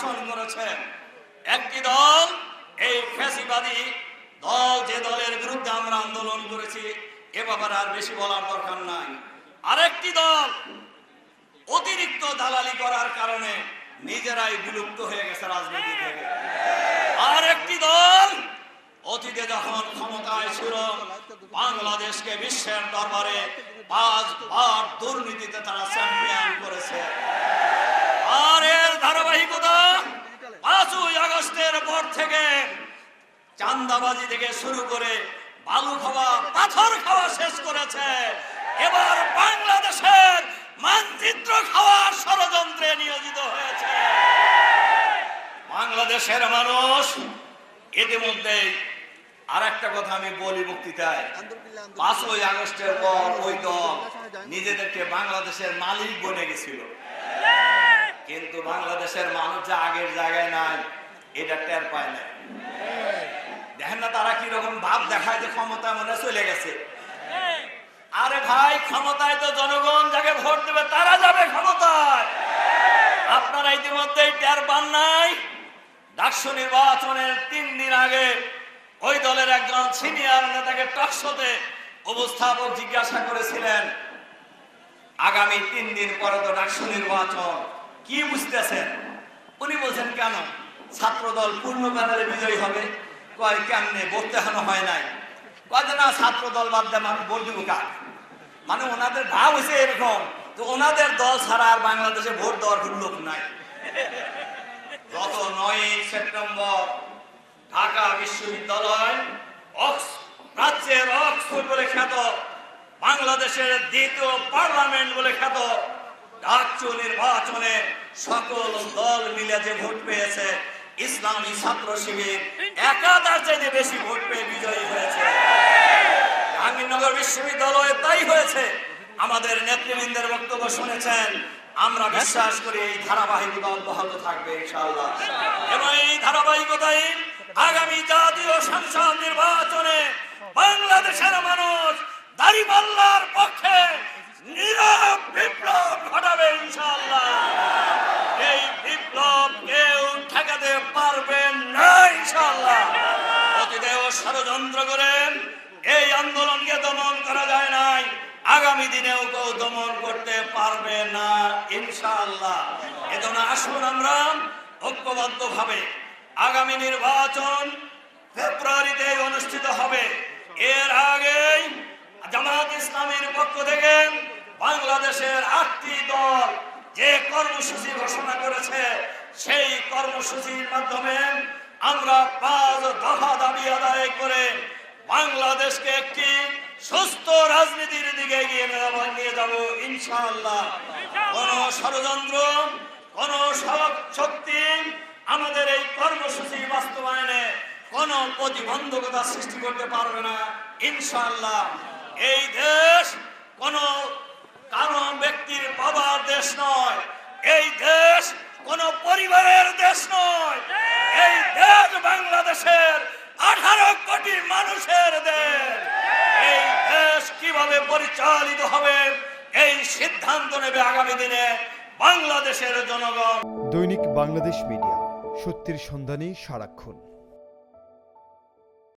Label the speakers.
Speaker 1: শাসন করেছে। একটি দল, এই ফ্যাসিবাদী দল, যে দলের বিরুদ্ধে আমরা আন্দোলন করেছি, এ ব্যাপারে আর বেশি বলার দরকার নাই। আরেকটি দল অতিরিক্ত দালালি করার কারণে নিজেরাই বিলুপ্ত হয়ে গেছে রাজনীতি থেকে। আর একটি দল অতীতে যখন ক্ষমতায় ছিল, বাংলাদেশকে বিশ্বের দরবারে 5 বার দুর্নীতিতে তারা চ্যাম্পিয়ন করেছে। আর এর ধারাবাহিকতা 5ই আগস্টের পর থেকে চাঁদাবাজি থেকে শুরু করে বালু খাওয়া, পাথর খাওয়া শেষ করেছে। এবার বাংলাদেশের মানচিত্র খাওয়ার ষড়যন্ত্রে নিয়োজিত হয়েছে। বাংলাদেশের মানুষ ইতিমধ্যে, আর একটা কথা আমি বলি বক্তৃতায়, 5ই আগস্টের পর ওই দল নিজেদেরকে বাংলাদেশের মালিক বনে গেছিল, কিন্তু বাংলাদেশের মানুষ যে আগের জায়গায় নাই এটা টের পায় না। দেখেন না তারা কিরকম ভাব দেখায় যে ক্ষমতা মনে চলে গেছে। আরে ভাই, ক্ষমতায় তো জনগণ যাকে ভোট দেবে তারা যাবে ক্ষমতায়। আপনারা ইতিমধ্যেই টের পান নাই? ডাকসু নির্বাচনের 3 দিন আগে ওই দলের একজন সিনিয়র নেতাকে টকশোতে উপস্থাপক জিজ্ঞাসা করেছিলেন, আগামী 3 দিন পরে তো ডাকসু নির্বাচন, কি বুঝতেছেন? উনি বলছেন, কেন ছাত্র দল পূর্ণ প্যানেলে বিজয়ী হবে? কয় কেমনে, ভোট দেখানো হয় নাই। কয় যে না, ছাত্র দল বাদ দেন, আমি ভোট দিব কার? মানে ওনাদের ভাব হয়েছে এরকম, তো ওনাদের দল ছাড়া আর বাংলাদেশে ভোট দেওয়ার কোন লোক নাই। গত 9ই সেপ্টেম্বর ঢাকা বিশ্ববিদ্যালয়, প্রাচ্যের অক্সফোর্ড বলে খ্যাত, বাংলাদেশের দ্বিতীয় পার্লামেন্ট বলে খ্যাত ডাকসু নির্বাচনে সকল দল মিলে যে ভোট পেয়েছে, ইসলামী ছাত্র শিবির একাধার চাইতে বেশি ভোট পেয়ে বিজয়ী হয়েছে। জাহাঙ্গীরনগর বিশ্ববিদ্যালয়ে তাই হয়েছে। আমাদের নেতৃবৃন্দের বক্তব্য শুনেছেন, আমরা বিশ্বাস করি এই ধারাবাহিকতা অব্যাহত থাকবে ইনশাআল্লাহ। এবং এই ধারাবাহিকতায় আগামী জাতীয় সংসদ নির্বাচনে বাংলাদেশের মানুষ দাঁড়িপাল্লার পক্ষে নীরব বিপ্লব ঘটাবে ইনশাআল্লাহ। এই বিপ্লব কেউ ঠেকাতে পারবে না ইনশাআল্লাহ। অতীতেও ষড়যন্ত্র করেন এই আন্দোলনকে দমন করা যায় নাই, আগামী দিনেও কেউ দমন করতে পারবে না ইনশাআল্লাহ। এজন্য আসুন আমরা ঐক্যবদ্ধ ভাবে, আগামী নির্বাচন ফেব্রুয়ারিতে অনুষ্ঠিত হবে। এর আগেই জামাত ইসলামীর পক্ষ থেকে বাংলাদেশের 8টি দল যে কর্মসূচি ঘোষণা করেছে, সেই কর্মসূচির মাধ্যমে আমরা 5 দফা দাবি আদায় করে বাংলাদেশকে একটি সুস্থ রাজনীতির দিকে এগিয়ে নিয়ে যাব ইনশাআল্লাহ। কোন ষড়যন্ত্র, কোন শক্তি আমাদের এই কর্মসূচি বাস্তবায়নে কোন প্রতিবন্ধকতা সৃষ্টি করতে পারবে না ইনশাআল্লাহ। এই দেশ কোন কারণ ব্যক্তির বাবার দেশ নয়, এই দেশ কোন পরিবারের দেশ নয়, এই দেশ বাংলাদেশের 18 কোটি মানুষের দেশ। এই দেশ কিভাবে পরিচালিত হবে এই সিদ্ধান্ত নেবে আগামী দিনে বাংলাদেশের জনগণ।
Speaker 2: দৈনিক বাংলাদেশ মিডিয়া, সত্যের সন্ধানে সারাক্ষণ।